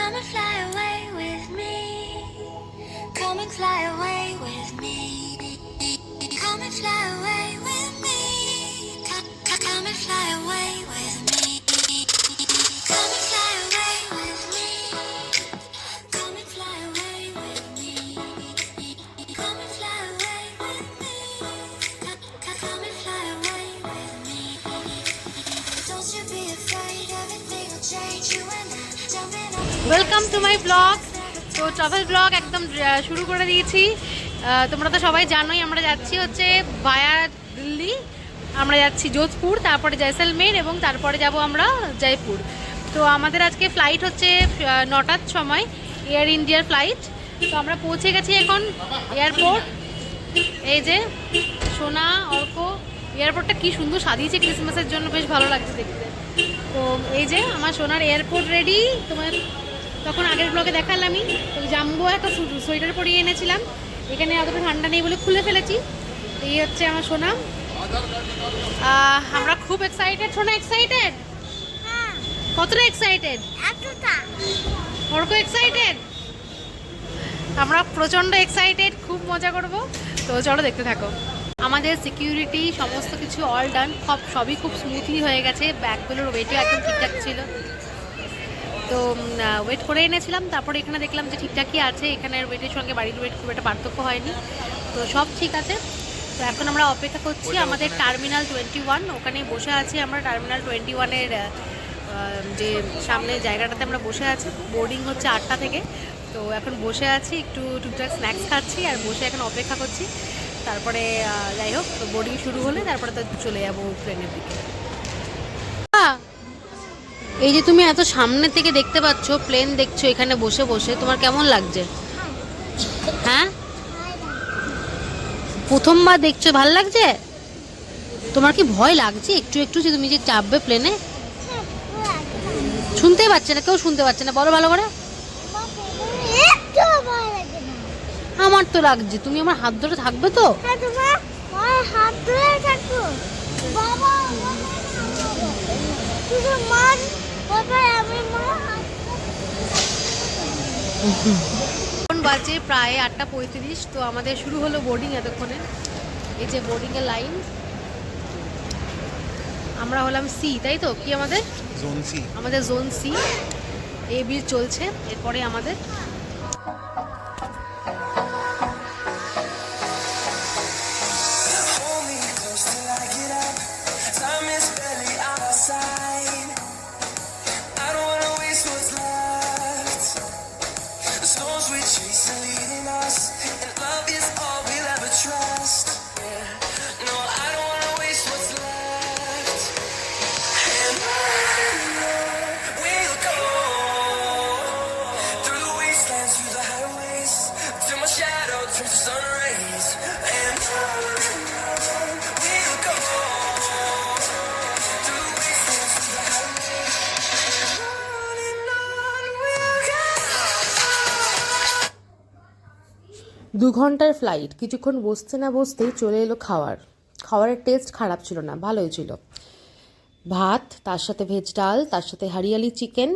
Come and fly away with me. Come and fly away with me. Come and fly away with me. Come and fly away with me. Come and fly away with me. Come and fly away with me. Come and fly away with me. Come and fly away with me. Don't you be afraid, everything will change. You and I jumping off the welcome to my blog. তো travel blog একদম শুরু করে দিয়েছি। তোমরা তো সবাই জানোই আমরা যাচ্ছি হচ্ছে ভায়া দিল্লি, আমরা যাচ্ছি যোধপুর, তারপরে জয়সলমের এবং তারপরে যাব আমরা জয়পুর। তো আমাদের আজকে ফ্লাইট হচ্ছে 9টার সময়, এয়ার ইন্ডিয়ার ফ্লাইট। তো আমরা পৌঁছে গেছি এখন এয়ারপোর্ট। এই যে সোনা, অর্ক, এয়ারপোর্টটা কি সুন্দর সাজিয়েছে ক্রিসমাসের জন্য, বেশ ভালো লাগছে দেখতে। তো এই যে আমার সোনার এয়ারপোর্ট রেডি। তোমার তখন আগের ব্লগে দেখালামই, তো জাম্বো একটা সোয়েটার পরিয়ে এনেছিলাম, এখানে অতটা ঠান্ডা নেই বলে খুলে ফেলেছি। এই হচ্ছে আমার সোনা। আমরা খুব এক্সাইটেড। সোনা এক্সাইটেড? কতটা এক্সাইটেড? অর্ক এক্সাইটেড? আমরা প্রচণ্ড এক্সাইটেড, খুব মজা করব। তো চলো দেখতে থাকো। আমাদের সিকিউরিটি সমস্ত কিছু অল ডান, সবই খুব স্মুথলি হয়ে গেছে। ব্যাগগুলোর ওয়েটও একদম ঠিকঠাক ছিল, তো ওয়েট করে এনেছিলাম। তারপরে এখানে দেখলাম যে ঠিকঠাকই আছে, এখানের ওয়েটের সঙ্গে বাড়ির ওয়েট খুব একটা পার্থক্য হয়নি, তো সব ঠিক আছে। তো এখন আমরা অপেক্ষা করছি আমাদের টার্মিনাল 21, ওখানে বসে আছি আমরা। টার্মিনাল 21-এর যে সামনে জায়গাটাতে আমরা বসে আছি। বোর্ডিং হচ্ছে 8টা থেকে, তো এখন বসে আছি, একটু টুকটাক স্ন্যাক্স খাচ্ছি আর বসে এখন অপেক্ষা করছি। তারপরে যাই হোক, বোর্ডিং শুরু হলে তারপরে তো চলে যাবো প্লেনের দিকে। এই যে তুমি এত সামনে থেকে দেখতে পাচ্ছ, প্লেন দেখছো এখানে বসে বসে, তোমার কেমন লাগছে? হ্যাঁ, প্রথমবার দেখছো, ভাল লাগছে? তোমার কি ভয় লাগছে একটু একটু যে তুমি যে চাপবে প্লেনে? শুনতে পাচ্ছে না, কেউ শুনতে পাচ্ছে না, বলো ভালো করে। আমার তো লাগছে। তুমি আমার হাত ধরে থাকবে তো? হাত ধরে থাকবো বাবা। এখন বাজে প্রায় 8:35। তো আমাদের শুরু হলো বোর্ডিং এতক্ষণে। এই যে বোর্ডিংয়ের লাইন। আমরা হলাম সি, তাই তো? কি আমাদের জোন সি, আমাদের জোন সি। এ বি চলছে, এরপরে আমাদের দু ঘন্টার ফ্লাইট। কিছুক্ষণ বসতে না বসতেই চলে এলো খাবারের টেস্ট খারাপ ছিল না, ভালোই ছিল। ভাত, তার সাথে ভেজ ডাল, তার সাথে হরিয়ালি চিকেন,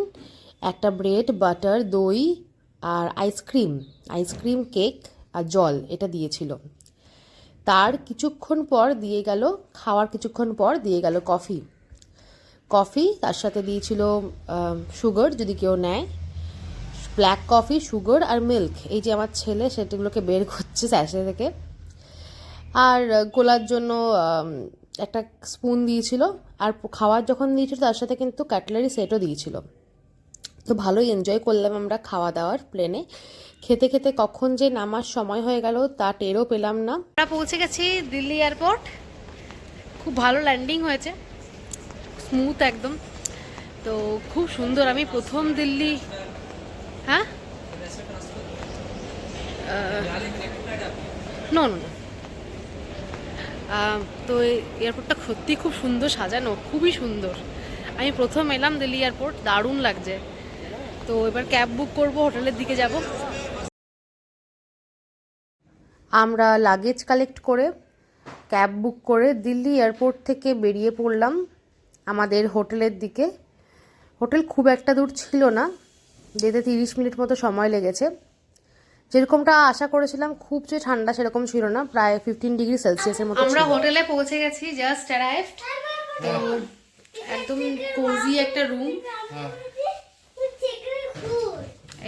একটা ব্রেড, বাটার, দই আর আইসক্রিম কেক আর জল, এটা দিয়েছিল। তার কিছুক্ষণ পর দিয়ে গেল, খাওয়ার কিছুক্ষণ পর দিয়ে গেল কফি, তার সাথে দিয়েছিল সুগার যদি কেউ নেয়, ব্ল্যাক কফি, সুগার আর মিল্ক। এই যে আমার ছেলে সেটাগুলোকে বের করছে স্যাশে থেকে। আর গোলার জন্য একটা স্পুন দিয়েছিল, আর খাওয়ার যখন দিয়েছিল তার সাথে কিন্তু কাটলারি সেটও দিয়েছিল। তো ভালোই এনজয় করলাম আমরা খাওয়া দাওয়ার প্লেনে। খেতে খেতে কখন যে নামার সময় হয়ে গেল তা টেরও পেলাম না। আমরা পৌঁছে গেছি দিল্লি এয়ারপোর্ট। খুব ভালো ল্যান্ডিং হয়েছে, স্মুথ একদম। তো খুব সুন্দর। আমি প্রথম দিল্লি, হ্যাঁ নো, তো এয়ারপোর্টটা সত্যি খুব সুন্দর সাজানো, খুবই সুন্দর। আমি প্রথম এলাম দিল্লি এয়ারপোর্ট, দারুণ লাগছে। তো এবার ক্যাব বুক করব, হোটেলের দিকে যাব। আমরা লাগেজ কালেক্ট করে ক্যাব বুক করে দিল্লি এয়ারপোর্ট থেকে বেরিয়ে পড়লাম আমাদের হোটেলের দিকে। হোটেল খুব একটা দূর ছিল না, যেতে 30 মিনিট মতো সময় লেগেছে। যেরকমটা আশা করেছিলাম খুব যে ঠান্ডা সেরকম ছিল না, প্রায় 15 ডিগ্রি সেলসিয়াসের মতো। আমরা হোটেলে পৌঁছে গেছি, জাস্ট অ্যারাইভড। তো একদম কোজি একটা রুম,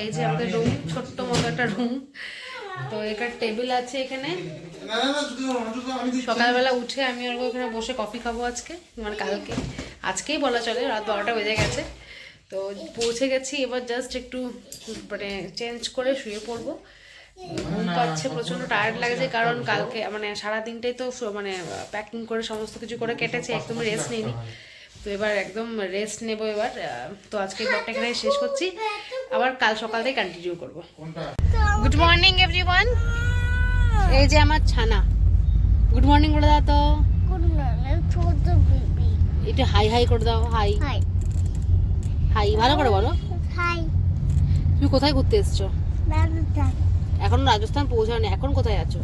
এই যে আমাদের রুম, ছোট্ট মতো একটা রুম। তো এখানে টেবিল আছে এখানে। সকালবেলা উঠে আমি আর ওখানে বসে কফি খাবো আজকে, মানে কালকে, আজকেই বলা চলে, রাত 12টা বেজে গেছে। তো পৌঁছে গেছি, এবার জাস্ট একটু মানে চেঞ্জ করে শুয়ে পড়বো। ঘুম পাচ্ছে, প্রচণ্ড টায়ার্ড লাগছে, কারণ কালকে মানে সারাদিনটাই তো মানে প্যাকিং করে সমস্ত কিছু করে কেটেছে, একদম রেস্ট নিইনি। তো এবার একদম রেস্ট নেব এবার। তো আজকে ব্লগটা এখানে শেষ করছি, আবার কাল সকাল থেকে কন্টিনিউ করবো। গুড মর্নিং এভরিওয়ান, এই যে আমার ছানা। গুড মর্নিং বলে দাও তো, একটু হাই হাই করে দাও। হাই হাই ভালো করে বলো। তুমি কোথায় ঘুরতে এসছো? এখন রাজস্থান পৌঁছাওনি, এখন কোথায় আছো?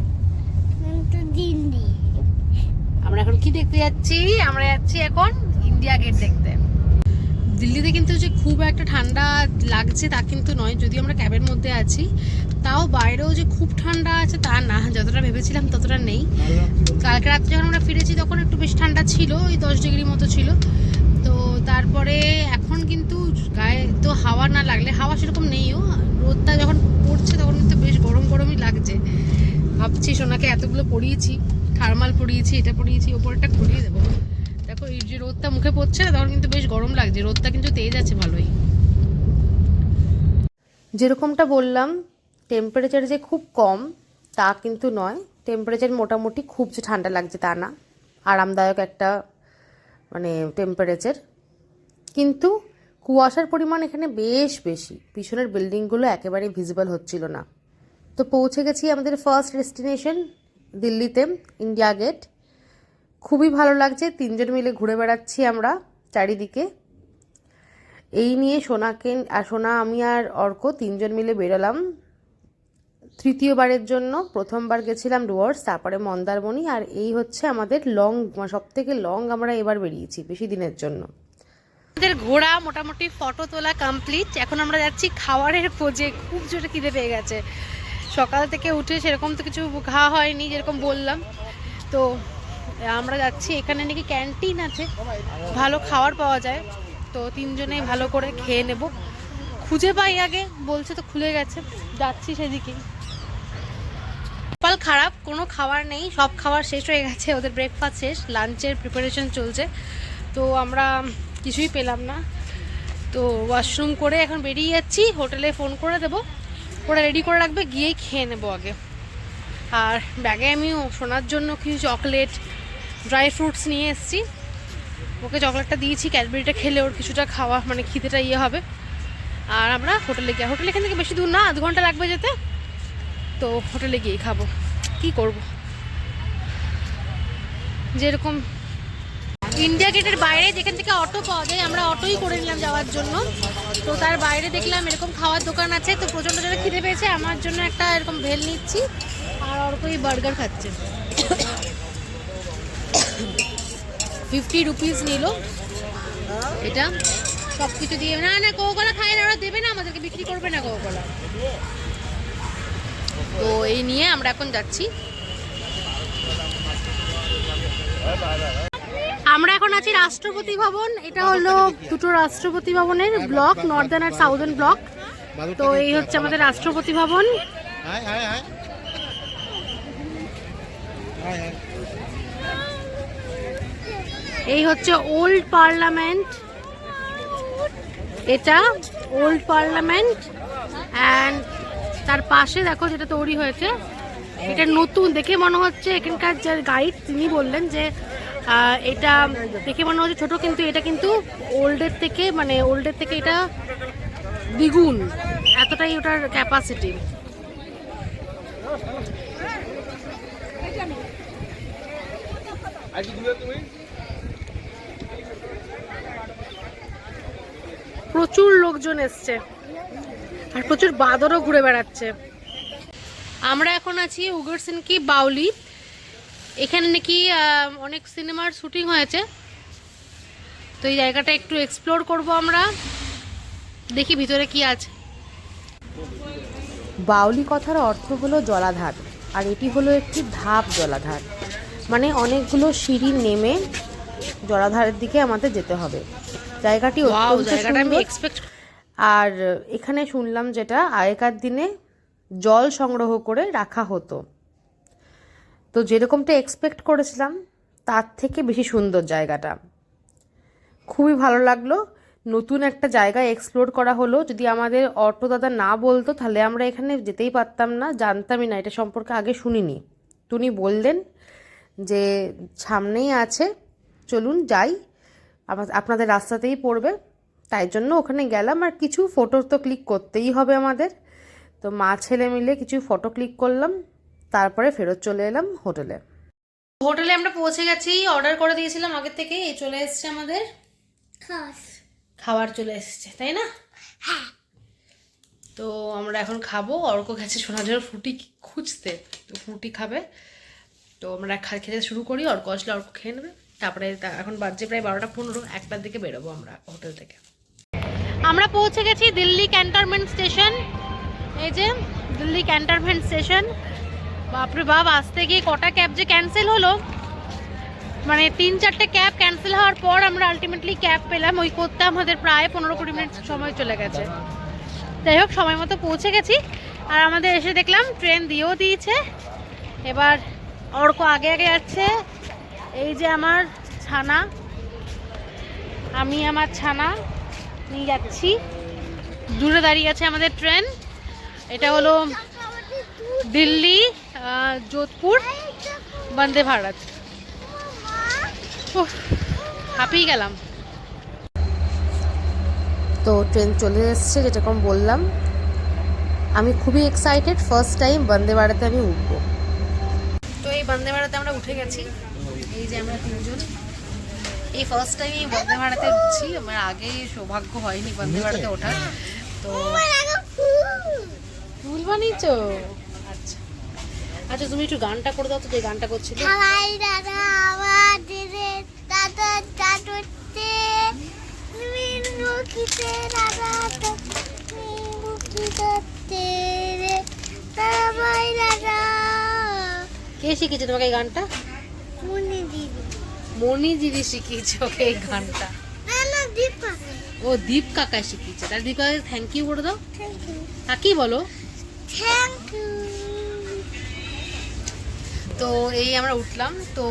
আমরা এখন কি দেখতে যাচ্ছি? আমরা যাচ্ছি এখন ইন্ডিয়া গেট দেখতে। দিল্লিতে কিন্তু যে খুব একটা ঠান্ডা লাগছে তা কিন্তু নয়, যদি আমরা ক্যাবের মধ্যে আছি, তাও বাইরেও যে খুব ঠান্ডা আছে তা না, যতটা ভেবেছিলাম ততটা নেই। কালকে রাত্রে যখন আমরা ফিরেছি তখন একটু বেশ ঠান্ডা ছিল, ওই 10 ডিগ্রি মতো ছিল। তো তারপরে এখন কিন্তু গায়ে তো হাওয়া না লাগলে, হাওয়া সেরকম নেইও, রোদটা যখন পড়ছে তখন কিন্তু বেশ গরম গরমই লাগছে। ভাবছি সোনাকে এতগুলো পরিয়েছি, থার্মাল পরিয়েছি, এটা পরিয়েছি, ওপরটা খুলিয়ে দেবো। দেখো এই যে রোদটা মুখে পড়ছে না, তখন কিন্তু বেশ গরম লাগছে, রোদটা কিন্তু তেজ আছে ভালোই। যেরকমটা বললাম, টেম্পারেচার যে খুব কম তা কিন্তু নয়, টেম্পারেচার মোটামুটি খুব যে ঠান্ডা লাগছে তা না, আরামদায়ক একটা মানে টেম্পারেচার। কিন্তু কুয়াশার পরিমাণ এখানে বেশ বেশি, পিছনের বিল্ডিংগুলো একেবারে ভিজিবল হচ্ছিল না। তো পৌঁছে গেছি আমাদের ফার্স্ট ডেস্টিনেশন দিল্লিতে, ইন্ডিয়া গেট। খুবই ভালো লাগছে, 3 জন মিলে ঘুরে বেড়াচ্ছি আমরা চারিদিকে। এই নিয়ে সোনাকে আর সোনা, আমি আর অর্ক 3 জন মিলে বেরোলাম তৃতীয়বারের জন্য। প্রথমবার গেছিলাম ডুয়ার্স, তারপরে মন্দারমণি, আর এই হচ্ছে আমাদের লং, সব থেকে লং আমরা এবার বেরিয়েছি বেশি দিনের জন্য। আমাদের ঘোরা মোটামুটি, ফটো তোলা কমপ্লিট। এখন আমরা যাচ্ছি খাবারের খোঁজে, খুব জোরে খিদে পেয়ে গেছে। সকাল থেকে উঠে সেরকম তো কিছু খাওয়া হয়নি, যেরকম বললাম। তো আমরা যাচ্ছি, এখানে নাকি ক্যান্টিন আছে, ভালো খাবার পাওয়া যায়। তো 3 জনে ভালো করে খেয়ে নেব, খুঁজে পাই আগে, বলছে তো খুলে গেছে, যাচ্ছি সেদিকেই। কপাল খারাপ, কোনো খাবার নেই, সব খাবার শেষ হয়ে গেছে, ওদের ব্রেকফাস্ট শেষ, লাঞ্চের প্রিপারেশন চলছে। তো আমরা কিছুই পেলাম না। তো ওয়াশরুম করে এখন বেরিয়ে যাচ্ছি, হোটেলে ফোন করে দেবো, ওরা রেডি করে রাখবে, গিয়েই খেয়ে নেবো আগে। আর ব্যাগে আমি শোনার জন্য কিছু চকলেট, ড্রাই ফ্রুটস নিয়ে এসেছি, ওকে চকলেটটা দিয়েছি, ক্যাডবেরিটা খেলে ওর কিছুটা খাওয়া মানে খিদেটা ইয়ে হবে। আর আমরা হোটেলে গিয়ে, হোটেল এখান থেকে বেশি দূর না, আধ ঘন্টা লাগবে যেতে। তো হোটেলে গিয়েই খাবো, কি করব। যেরকম ইন্ডিয়া গেটের বাইরে যেখান থেকে অটো পাওয়া যায়, আমরা অটোই করে নিলাম যাওয়ার জন্য। তো তার বাইরে দেখলাম এরকম খাওয়ার দোকান আছে, তো প্রচণ্ড জোরে খিদে পেয়েছে, আমার জন্য একটা এরকম ভেল নিচ্ছি, আর ওরকমই বার্গার খাচ্ছে। 50 রুপিস নিল এটা, সব কিছু দিয়ে। না না, কোকোকোলা খায় না, ওরা দেবে না আমাদেরকে, বিক্রি করবে না কোকোকোলা। তো এই নিয়ে আমরা এখন যাচ্ছি। আমরা এখন আছি রাষ্ট্রপতি ভবন, এটা হলো দুটো রাষ্ট্রপতি ভবনের ব্লক, নর্দার্ন আর সাউদার্ন ব্লক। তো এই হচ্ছে আমাদের রাষ্ট্রপতি ভবন। এই হচ্ছে ওল্ড পার্লামেন্ট, এটা ওল্ড পার্লামেন্ট। অ্যান্ড তার পাশে দেখো যেটা তৈরি হয়েছে, এটা নতুন, দেখে মনে হচ্ছে এখানকার যে গাইড তিনি বললেন যে এটা দেখে মনে হচ্ছে ছোট, কিন্তু এটা কিন্তু ওল্ডের থেকে, মানে ওল্ডের থেকে এটা দ্বিগুণ, এতটাই ওটার ক্যাপাসিটি। প্রচুর লোকজন এসছে, আর প্রচুর বাঁদরও ঘুরে বেড়াচ্ছে। আমরা এখন আছি উগরসেন কি বাউলি, এখানে নাকি অনেক সিনেমার শুটিং হয়েছে। তো এই জায়গাটা একটু এক্সপ্লোর করব আমরা, দেখি ভিতরে কি আছে। বাউলি কথার অর্থ হলো জলাধার, আর এটি হলো একটি ধাপ জলাধার, মানে অনেকগুলো সিঁড়ি নেমে জলাধারের দিকে আমাদের যেতে হবে। জায়গাটি অত্যন্ত সুন্দর। আর এখানে শুনলাম যেটা আগেকার দিনে জল সংগ্রহ করে রাখা হতো, তো যেরকমটা এক্সপেক্ট করেছিলাম তার থেকে বেশি সুন্দর জায়গাটা। খুবই ভালো লাগলো, নতুন একটা জায়গা এক্সপ্লোর করা হলো। যদি আমাদের অটো দাদা না বলতো তাহলে আমরা এখানে যেতেই পারতাম না, জানতামই না, এটা সম্পর্কে আগে শুনিনি। উনি বললেন যে সামনেই আছে, চলুন যাই, আপনাদের রাস্তাতেই পড়বে। তাই জন্য ওখানে গেলাম, আর কিছু ফটো তো ক্লিক করতেই হবে আমাদের। তো মা ছেলে মিলে কিছু ফটো ক্লিক করলাম, তারপরে ফেরত চলে এলাম হোটেলে। হোটেলে আমরা পৌঁছে গেছি, অর্ডার করে দিয়েছিলাম আগে থেকে, এই চলে এসছে আমাদের খাবার চলে এসছে, তাই না? হ্যাঁ। তো আমরা এখন খাবো। অর্ক গেছে সোনার জন্য ফ্রুটি খুঁজতে, তো ফ্রুটি খাবে। তো আমরা খেতে শুরু করি, অর্ক আসলে অর্ক খেয়ে নেবে। তারপরে এখন বাজে প্রায় 12:15, 1টার দিকে বেরোবো আমরা হোটেল থেকে। আমরা পৌঁছে গেছি দিল্লি ক্যান্টনমেন্ট স্টেশন। এই যে দিল্লি ক্যান্টনমেন্ট স্টেশন। বাপরে বাপ, আসতে গিয়ে কটা ক্যাব যে ক্যান্সেল হলো, মানে 3-4টে ক্যাব ক্যান্সেল হওয়ার পর আমরা আলটিমেটলি ক্যাব পেলাম। ওই করতে আমাদের প্রায় 15-20 মিনিট সময় চলে গেছে। যাই হোক, সময় মতো পৌঁছে গেছি। আর আমাদের এসে দেখলাম ট্রেন দিয়েও দিয়েছে। এবার অর্ক আগে আগে যাচ্ছে। এই যে আমার ছানা, আমি আমার ছানা নিয়ে যাচ্ছি। দূরে দাঁড়িয়ে আছে আমাদের ট্রেন। এটা হলো দিল্লি যোধপুর বন্দে ভারত। হাঁপিয়ে গেলাম। তো ট্রেন চলে এসছে, যেরকম বললাম। আমি খুবই এক্সাইটেড, ফার্স্ট টাইম বন্দে ভারতে আমি উঠবো। তো এই বন্দে ভারতে আমরা উঠে গেছি। এই যে আমরা 3জন এই ফার্স্ট টাইম এই বন্দে ভারতে উঠছি। আমার আগে সৌভাগ্য হয়নি বন্দে ভারতে ওঠার। তো ফুল বানিয়েছো? আচ্ছা আচ্ছা, তুমি একটু গানটা করে দাও তো, যে গানটা করছিলে। কে শিখেছে তোমাকে এই গানটা? মনি দিদি শিখিয়েছে ওকে এই গানটা। ও দীপ কাকা শিখিয়েছে। তাহলে দীপ কাকা থ্যাংক ইউ করে দাও। কাকি বলো থ্যাংক ইউ। তো এই আমরা উঠলাম। তো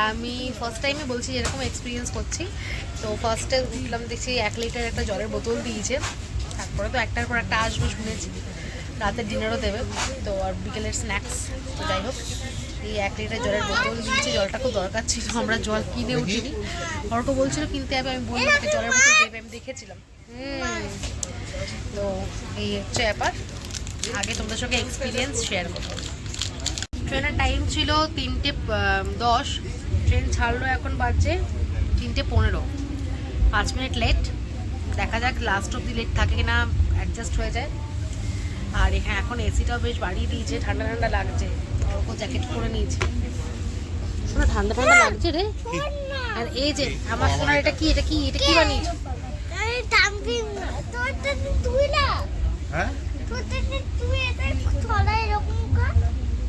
আমি ফার্স্ট টাইমে বলছি এরকম এক্সপিরিয়েন্স করছি। তো ফার্স্টে উঠলাম, দেখছি 1 লিটার একটা জলের বোতল দিয়েছে। তারপরে তো একটার পর একটা আসবো শুনেছি, রাতের ডিনারও দেবে, তো আর বিকেলের স্ন্যাক্স। তো যাই হোক, এই 1 লিটার জলের বোতল দিয়েছে। জলটা খুব দরকার ছিল, আমরা জল কিনে উঠিনি। অর্ক বলছিল কিনতে হবে, আমি বললাম জলের বোতল দেবে, আমি দেখেছিলাম। তো এই হচ্ছে ব্যাপার। আগে তোমাদের সঙ্গে এক্সপিরিয়েন্স শেয়ার করবো। ট্রেনের টাইম ছিল 3:10। ট্রেন ছাড়লো, এখন বাজছে 3:15, 5 মিনিট লেট। দেখা যাক লাস্ট অব্দি লেট থাকে কিনা, অ্যাডজাস্ট হয়ে যায়। আর এখানে এখন এসিটাও বেশ বাড়িয়ে দিয়েছে, ঠান্ডা ঠান্ডা লাগছে। ওরকম জ্যাকেট পরে নিয়েছে। শোনা ঠান্ডা ঠান্ডা লাগছে রে। আর এই যে আমার সোনার, এটা কি এটা কি এটা কি বানিয়েছো?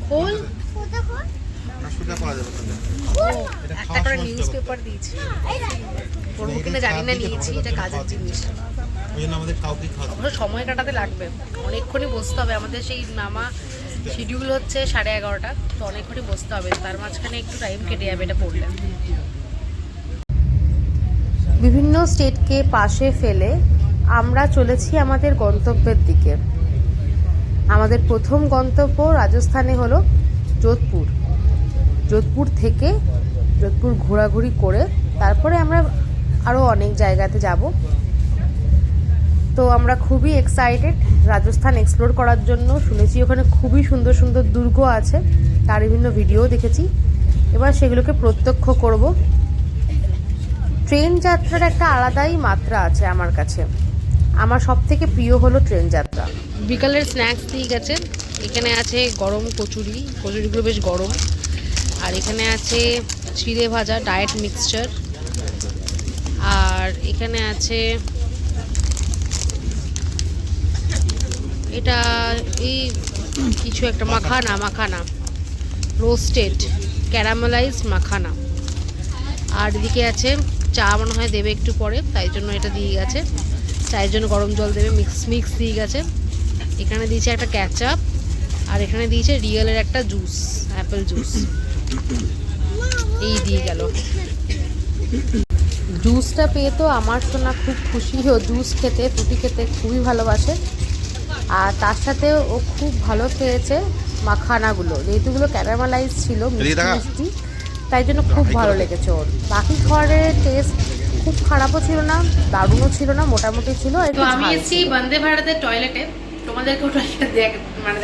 খোল, একটা করে নিউজ পেপার দিয়েছি। পড়বো কিনা জানি না, নিয়েছি। এটা কাজের জিনিস, সময় কাটাতে লাগবে, অনেকক্ষণই বসতে হবে। আমাদের সেই নামা শিডিউল হচ্ছে 11:30, তো অনেকক্ষণই বসতে হবে। তার মাঝখানে একটু টাইম কেটে যাবে এটা পড়লে। বিভিন্ন স্টেটকে পাশে ফেলে আমরা চলেছি আমাদের গন্তব্যের দিকে। আমাদের প্রথম গন্তব্য রাজস্থানে হলো যোধপুর। যোধপুর থেকে যোধপুর ঘোরাঘুরি করে তারপরে আমরা আরও অনেক জায়গাতে যাব। তো আমরা খুবই এক্সাইটেড রাজস্থান এক্সপ্লোর করার জন্য। শুনেছি ওখানে খুবই সুন্দর সুন্দর দুর্গ আছে, তার বিভিন্ন ভিডিও দেখেছি। এবার সেগুলোকে প্রত্যক্ষ করব। ট্রেন যাত্রার একটা আলাদাই মাত্রা আছে আমার কাছে। আমার সব থেকে প্রিয় হলো ট্রেন যাত্রা। বিকালের স্ন্যাক্স দিয়ে গেছে। এখানে আছে গরম কচুরি, কচুরিগুলো বেশ গরম। আর এখানে আছে চিড়ে ভাজা ডায়েট মিক্সচার। আর এখানে আছে এটা এই কিছু একটা মাখানা রোস্টেড ক্যারামেলাইজ মাখানা। আর এদিকে আছে চা, মনে হয় দেবে একটু পরে, তাই জন্য এটা দিয়ে গেছে। চায়ের জন্য গরম জল দেবে, মিক্স দিয়ে গেছে। এখানে দিয়েছে একটা ক্যাচআপ, আর এখানে দিয়েছে রিয়েলের একটা জুস, অ্যাপেল জুস। এই দিয়ে গেল। জুসটা পেয়ে তো আমার সোনা খুব খুশি। ও জুস খেতে, ফ্রুটি খেতে খুবই ভালোবাসে। আর তার সাথে ও খুব ভালো খেয়েছে মাখানাগুলো, যেহেতুগুলো ক্যারামেলাইজ ছিল, মিষ্টি, তাই জন্য খুব ভালো লেগেছে ওর। বাকি খাবারের টেস্ট খুব খারাপও ছিল না, দারুণও ছিল না, মোটামুটি ছিল। তো আমি এসেছি বন্দে ভারতের টয়লেটে, তোমাদেরকেও টয়লেট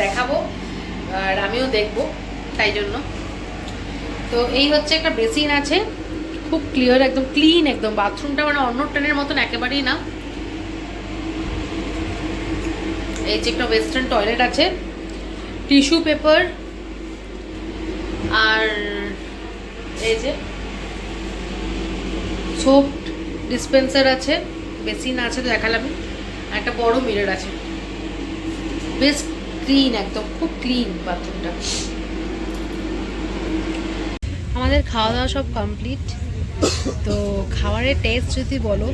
দেখাবো আর আমিও দেখবো, তাই জন্য। তো এই হচ্ছে একটা বেসিন আছে, খুব ক্লিয়ার, একদম ক্লিন, একদম বাথরুমটা মানে অন্য ট্রেনের মতন একেবারেই না। এই যে একটা ওয়েস্টার্ন টয়লেট আছে, টিস্যু পেপার, আর এই যে সোপ ডিসপেন্সার আছে, বেসিন আছে তো দেখালামই, আর একটা বড় মিরর আছে। বেশ ক্লিন, একদম খুব ক্লিন বাথরুমটা। আমাদের খাওয়া দাওয়া সব কমপ্লিট। তো খাবারের টেস্ট যদি বলো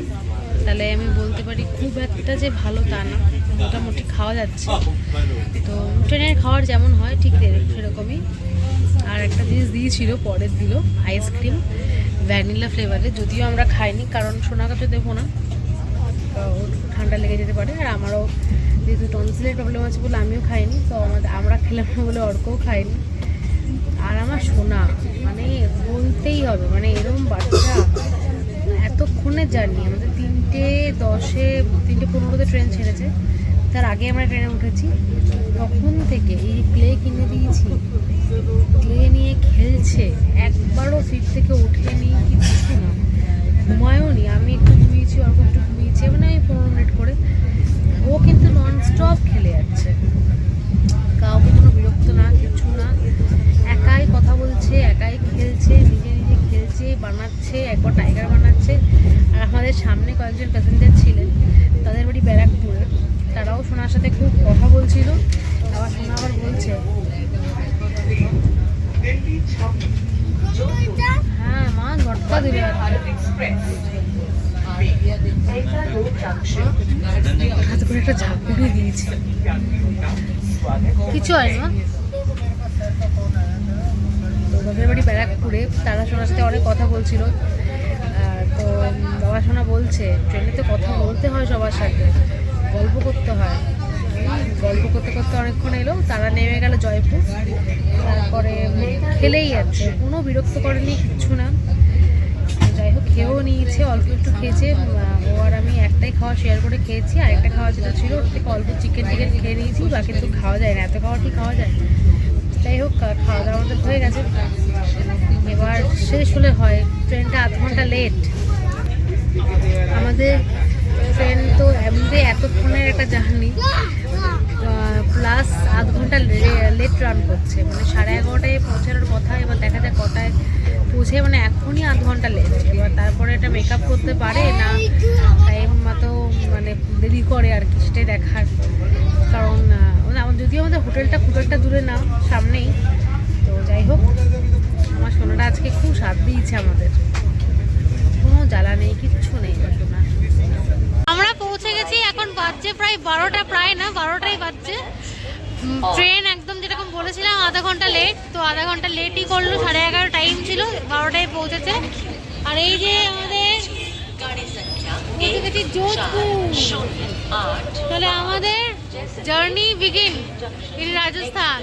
তাহলে আমি বলতে পারি খুব একটা যে ভালো তা না, মোটামুটি খাওয়া যাচ্ছে। তো ট্রেনের খাবার যেমন হয় ঠিক সেরকমই। আর একটা জিনিস দিয়েছিল, পরের দিল আইসক্রিম ভ্যানিলা ফ্লেভারে, যদিও আমরা খাইনি, কারণ সোনাকে দেবো না, ওর ঠান্ডা লেগে যেতে পারে। আর আমারও যেহেতু টনসিলের প্রবলেম আছে বলে আমিও খাইনি, তো আমরা খেলাম না বলে অর্কও খাইনি। আর আমার সোনা মানে বলতেই হবে, মানে এরকম বাচ্চা, এতক্ষণে জার্নি, আমাদের 3:10 3:15 ট্রেন ছেড়েছে, তার আগে আমরা ট্রেনে উঠেছি। তখন থেকে এই ক্লে কিনে দিয়েছি, ক্লে নিয়ে খেলছে, একবারও সিট থেকে ওঠেনি, কিছু না, ঘুমায়ও নি। আমি একটু ঘুমিয়েছি, অল্প একটু ঘুমিয়েছি, মানে আমি 15 মিনিট করে। ও কিন্তু ননস্টপ খেলে যাচ্ছে, কাউকে কোনো বিরক্ত না, কিছু না, একাই কথা বলছে, একাই খেলছে, নিজে নিজে খেলছে, বানাচ্ছে, একবার টাইগার বানাচ্ছে। আর আমাদের সামনে কয়েকজন প্যাসেঞ্জার ছিলেন, তাদের বাড়ি ব্যারাকপুরে, তারাও সোনার সাথে খুব কথা বলছিল। আবার সোনা আবার বলছে, হ্যাঁ মা ঝটকা দিলে, হাতে করে একটা ঝাঁকুনি দিয়েছে, কিছু হয় না। তো বাবার বাড়ি ব্যারাকপুরে, তারা সোনার সাথে অনেক কথা বলছিল। তো বাবা সোনা বলছে ট্রেনে তো কথা বলতে হয়, সবার সাথে গল্প করতে হয়। গল্প করতে করতে অনেকক্ষণ এলো, তারা নেমে গেল জয়পুর। তারপরে খেলেই যাচ্ছে, কোনো বিরক্ত করেনি, কিচ্ছু না। যাই হোক, খেয়েও নিয়েছে, অল্প একটু খেয়েছে। ও আর আমি একটাই খাওয়া শেয়ার করে খেয়েছি, আরেকটা খাওয়া যেটা ছিল ওর থেকে অল্প চিকেন খেয়ে নিয়েছি, বাকি তো খাওয়া যায় না, এত খাওয়া কি খাওয়া যায়। যাই হোক, খাওয়া দাওয়া আমাদের হয়ে গেছে, এবার শেষ হলে হয়। ট্রেনটা 8 ঘন্টা লেট, আমাদের ট্রেন তো এমনিতে এতক্ষণের একটা জার্নি, প্লাস 8 ঘন্টা লেট রান করছে, মানে 11:30টায় পৌঁছানোর কথা, এবার দেখা যায় কটায় পৌঁছে, মানে এখনই 8 ঘন্টা লেট। এবার তারপরে একটা মেকআপ করতে পারে না, টাইম মতো মানে দেরি করে আর কি, সেটাই দেখার। কারণ যদিও আমাদের হোটেলটা খুব একটা দূরে না, সামনেই। তো যাই হোক, আমার সোনাটা আজকে খুব স্বাদ দিয়েছে, আমাদের কোনো জ্বালা নেই, কিচ্ছু নেই। সোনা আমরা পৌঁছে গেছি, এখন বাজছে প্রায় 12টা, প্রায় না 12টাই বাজছে। ট্রেন একদম যেরকম বলেছিলাম আধা ঘন্টা লেট, তো আধা ঘন্টা লেটই করলো, 11:30 টাইম ছিল, 12টায় পৌঁছেছে। আর এই যে আমাদের যোধপুর, তাহলে আমাদের জার্নি বিগিন ইন রাজস্থান।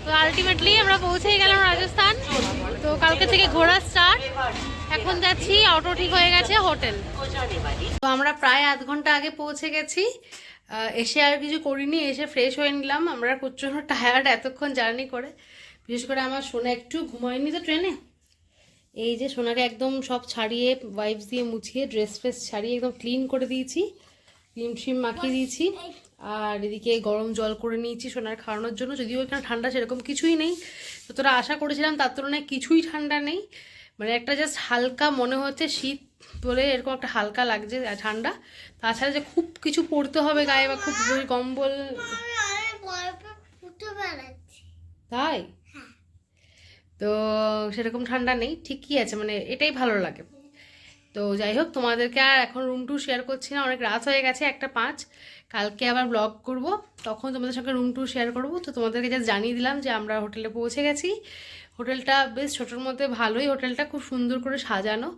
তো আলটিমেটলি আমরা পৌঁছেই গেলাম রাজস্থান। তো কালকে থেকে ঘোরা স্টার্ট, এখন যাচ্ছি, অটো ঠিক হয়ে গেছে, হোটেল। তো আমরা প্রায় 8 ঘন্টা আগে পৌঁছে গেছি, এসে আর কিছু করিনি, এসে ফ্রেশ হয়ে নিলাম। আমরা প্রচণ্ড টায়ার্ড এতক্ষণ জার্নি করে, বিশেষ করে আমার সোনা একটু ঘুমায়নি তো ট্রেনে। এই যে সোনাকে একদম সব ছাড়িয়ে, ওয়াইপস দিয়ে মুছিয়ে, ড্রেস ফ্রেস ছাড়িয়ে একদম ক্লিন করে দিয়েছি, ক্রিম ট্রিম মাখিয়ে দিয়েছি। আর এদিকে গরম জল করে নিয়েছি সোনার খাওয়ানোর জন্য, যদিও এখানে ঠান্ডা সেরকম কিছুই নেই, যতটা আশা করেছিলাম তার তুলনায় কিছুই ঠান্ডা নেই। মানে একটা জাস্ট হালকা মনে হচ্ছে শীত বলে, এরকম একটা হালকা লাগছে ঠান্ডা। তাছাড়া যে খুব কিছু পরতে হবে গায়ে বা খুব কম্বল বেড়াচ্ছি। তাই? হ্যাঁ। তো সেরকম ঠান্ডা নেই, ঠিকই আছে, মানে এটাই ভালো লাগে। তো যাই হোক, তোমাদেরকে আর এখন রুম টু শেয়ার করছি না, অনেক রাত হয়ে গেছে, 1:05। কালকে আবার ব্লগ করব, তখন তোমাদের সঙ্গে রুম টু শেয়ার করব। তো তোমাদেরকে জাস্ট জানিয়ে দিলাম যে আমরা হোটেলে পৌঁছে গেছি। হোটেলটা বেশ ছোটোর মধ্যে ভালোই, হোটেলটা খুব সুন্দর করে সাজানো।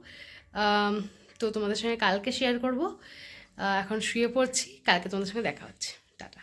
তো তোমাদের সঙ্গে কালকে শেয়ার করব। এখন শুয়ে পড়ছি, কালকে তোমাদের সঙ্গে দেখা হচ্ছে। টাটা।